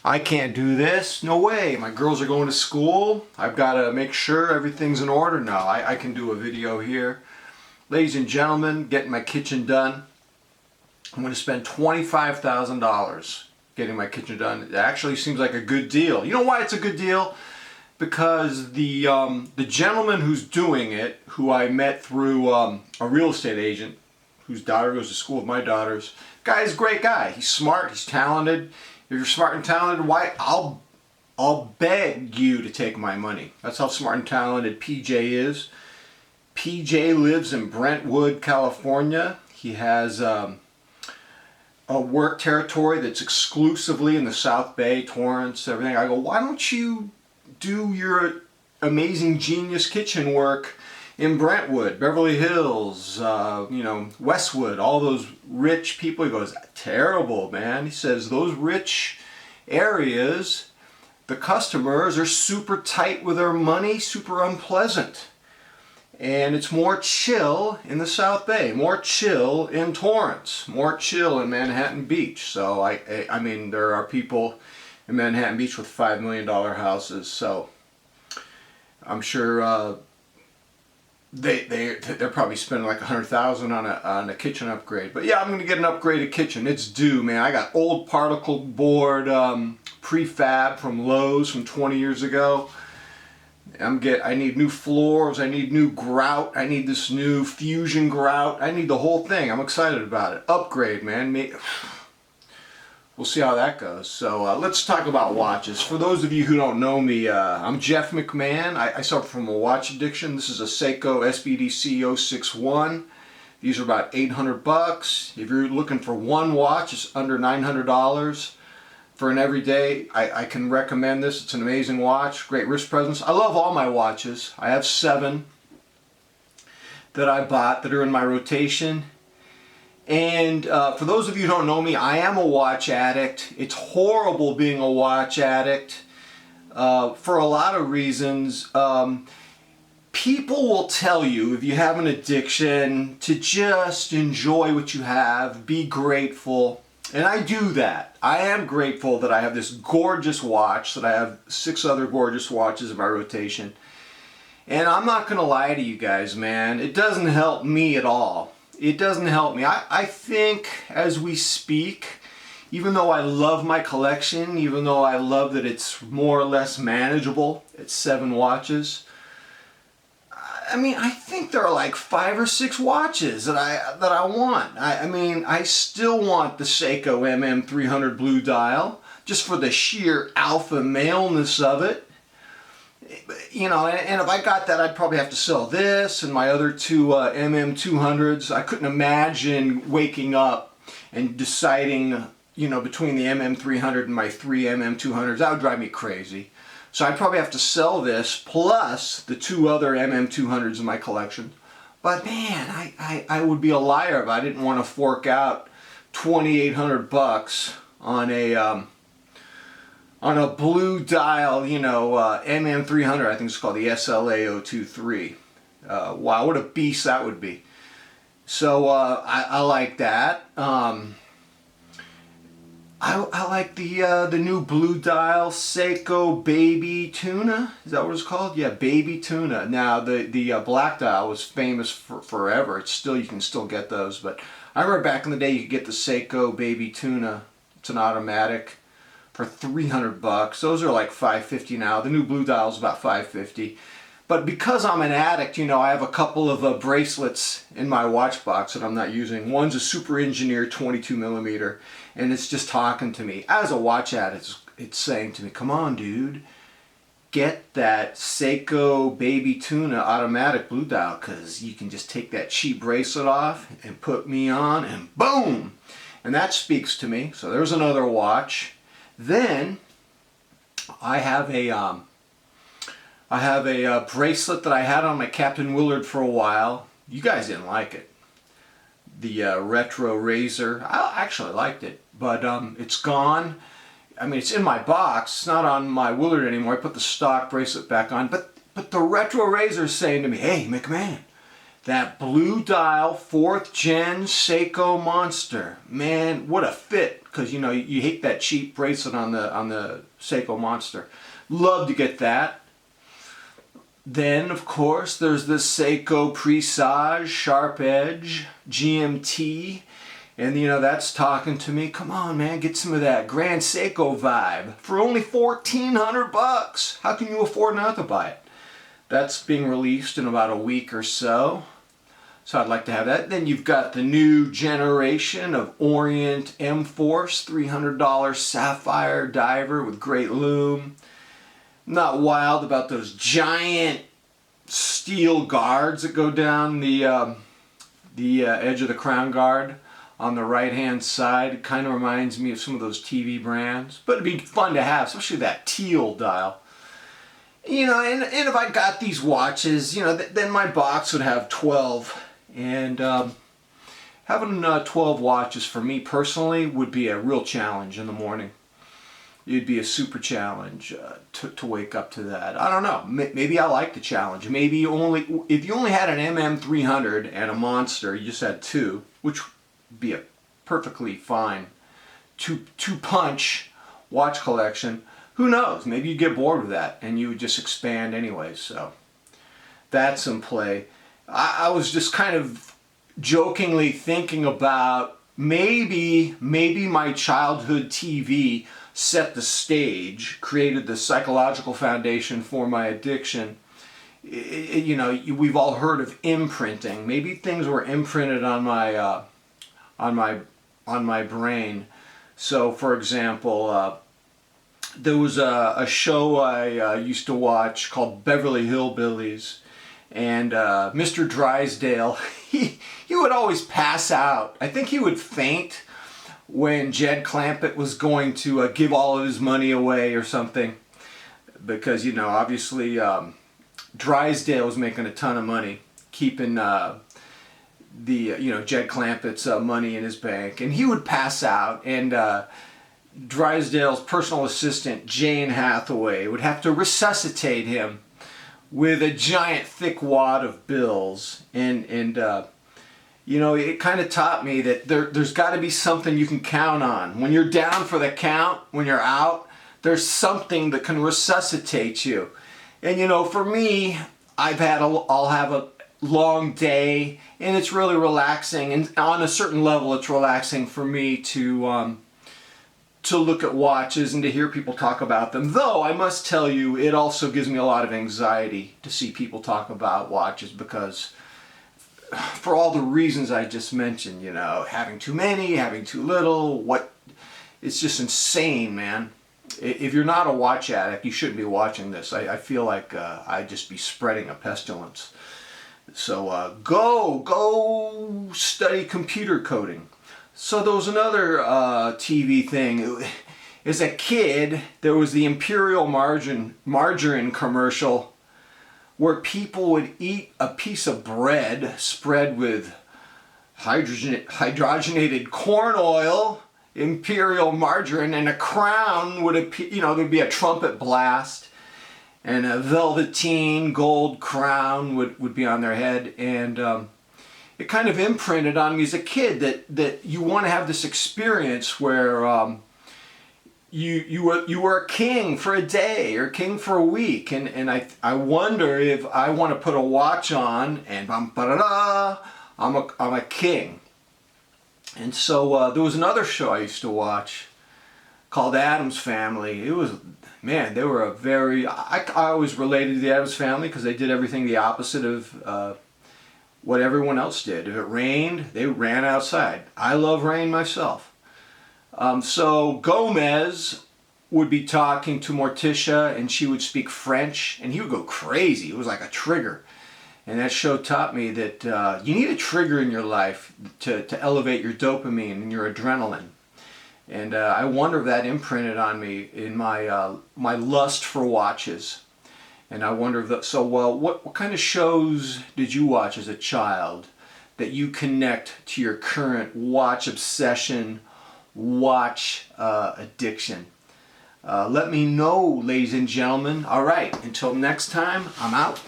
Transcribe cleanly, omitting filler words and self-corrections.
I can't do this. No way. My girls are going to school. I've got to make sure everything's in order. No, I can do a video here. Ladies and gentlemen, getting my kitchen done. I'm going to spend $25,000 getting my kitchen done. It actually seems like a good deal. You know why it's a good deal? Because the gentleman who's doing it, who I met through a real estate agent, whose daughter goes to school with my daughters, guy's a great guy. He's smart. He's talented. If you're smart and talented, why I'll beg you to take my money. That's how smart and talented PJ is. PJ lives in Brentwood, California. He has a work territory that's exclusively in the South Bay, Torrance, everything. I go, why don't you do your amazing genius kitchen work in Brentwood, Beverly Hills, you know, Westwood, all those rich people? He goes, terrible, man. He says those rich areas, the customers are super tight with their money, super unpleasant. And it's more chill in the South Bay, more chill in Torrance, more chill in Manhattan Beach. So I mean, there are people in Manhattan Beach with $5 million houses. So I'm sure they're probably spending like $100,000 on a kitchen upgrade. But yeah, I'm going to get an upgraded kitchen. It's due, man. I got old particle board prefab from Lowe's from 20 years ago. I need new floors. I need new grout. I need this new fusion grout. I need the whole thing. I'm excited about it. Upgrade, man. We'll see how that goes. So let's talk about watches. For those of you who don't know me, I'm Jeff McMahon. I suffer from a watch addiction. This is a Seiko SBD 061. These are about 800 bucks. If you're looking for one watch, it's under $900 for an everyday. I can recommend this. It's an amazing watch. Great wrist presence. I love all my watches. I have 7 that I bought that are in my rotation. And for those of you who don't know me, I am a watch addict. It's horrible being a watch addict for a lot of reasons. People will tell you, if you have an addiction, to just enjoy what you have, be grateful. And I do that. I am grateful that I have this gorgeous watch, that I have 6 other gorgeous watches in my rotation. And I'm not going to lie to you guys, man. It doesn't help me at all. It doesn't help me. I think as we speak, even though I love my collection, even though I love that it's more or less manageable, it's 7 watches, I mean, I think there are like 5 or 6 watches that I want. I mean, I still want the Seiko MM300 blue dial, just for the sheer alpha maleness of it. You know, and if I got that, I'd probably have to sell this and my other 2 MM200s. I couldn't imagine waking up and deciding, you know, between the MM300 and my 3 MM200s. That would drive me crazy. So I'd probably have to sell this plus the 2 other MM200s in my collection. But man, I would be a liar if I didn't want to fork out 2,800 bucks on a blue dial, you know, MM300. I think it's called the SLA023. Wow, what a beast that would be. So I like that. I like the new blue dial Seiko Baby Tuna. Is that what it's called? Yeah, Baby Tuna. Now the black dial was famous for forever. It's still, you can still get those, but I remember back in the day you could get the Seiko Baby Tuna. It's an automatic for 300 bucks. Those are like $550 now. The new blue dial is about $550. But because I'm an addict, you know, I have a couple of bracelets in my watch box that I'm not using. One's a super engineered 22 millimeter, and it's just talking to me. As a watch addict, it's saying to me, come on, dude, get that Seiko Baby Tuna automatic blue dial, because you can just take that cheap bracelet off and put me on, and boom! And that speaks to me. So there's another watch. Then I have a bracelet that I had on my Captain Willard for a while. You guys didn't like it. The retro razor. I actually liked it, but it's gone. I mean, it's in my box. It's not on my Willard anymore. I put the stock bracelet back on, but the retro razor is saying to me, "Hey, McMahon, That blue dial 4th gen Seiko Monster. Man, what a fit. Because you know, you hate that cheap bracelet on the Seiko Monster. Love to get that. Then, of course, there's the Seiko Presage Sharp Edge GMT. And you know, that's talking to me. Come on, man, get some of that Grand Seiko vibe for only $1,400. How can you afford not to buy it? That's being released in about a week or so. So I'd like to have that. Then you've got the new generation of Orient M-Force $300 sapphire diver with great lume. I'm not wild about those giant steel guards that go down the edge of the crown guard on the right hand side. It kind of reminds me of some of those TV brands, but it'd be fun to have, especially that teal dial. You know, and if I got these watches, you know, then my box would have 12. And having 12 watches for me personally would be a real challenge in the morning. It'd be a super challenge to wake up to that. I don't know. Maybe I like the challenge. Maybe if you only had an MM300 and a Monster, you just had 2, which would be a perfectly fine two punch watch collection. Who knows? Maybe you'd get bored with that and you would just expand anyway. So that's in play. I was just kind of jokingly thinking about maybe my childhood TV set the stage, created the psychological foundation for my addiction. You know, we've all heard of imprinting. Maybe things were imprinted on my brain. So, for example, there was a show I used to watch called Beverly Hillbillies. And Mr. Drysdale, he would always pass out. I think he would faint when Jed Clampett was going to give all of his money away or something. Because, you know, obviously Drysdale was making a ton of money keeping Jed Clampett's money in his bank. And he would pass out, and Drysdale's personal assistant, Jane Hathaway, would have to resuscitate him with a giant thick wad of bills. And you know, it kind of taught me that there's got to be something you can count on. When you're down for the count, when you're out, there's something that can resuscitate you. And you know, for me, I'll have a long day, and it's really relaxing. And on a certain level, it's relaxing for me to look at watches and to hear people talk about them. Though I must tell you, it also gives me a lot of anxiety to see people talk about watches, because for all the reasons I just mentioned, you know, having too many, having too little, it's just insane, man. If you're not a watch addict, you shouldn't be watching this. I feel like I'd just be spreading a pestilence. So go study computer coding. So there was another TV thing. As a kid, there was the Imperial Margarine commercial where people would eat a piece of bread spread with hydrogenated corn oil, Imperial Margarine, and a crown would appear. You know, there'd be a trumpet blast, and a velveteen gold crown would be on their head. And it kind of imprinted on me as a kid that you want to have this experience where you were a king for a day or king for a week, and I wonder if I want to put a watch on and I'm a king. And so there was another show I used to watch called Addams Family. It was, man, they were I always related to the Addams Family because they did everything the opposite of what everyone else did. If it rained, they ran outside. I love rain myself. So Gomez would be talking to Morticia, and she would speak French, and he would go crazy. It was like a trigger. And that show taught me that you need a trigger in your life to elevate your dopamine and your adrenaline. And I wonder if that imprinted on me in my lust for watches. And I wonder if what kind of shows did you watch as a child that you connect to your current watch obsession, watch addiction? Let me know, ladies and gentlemen. All right, until next time, I'm out.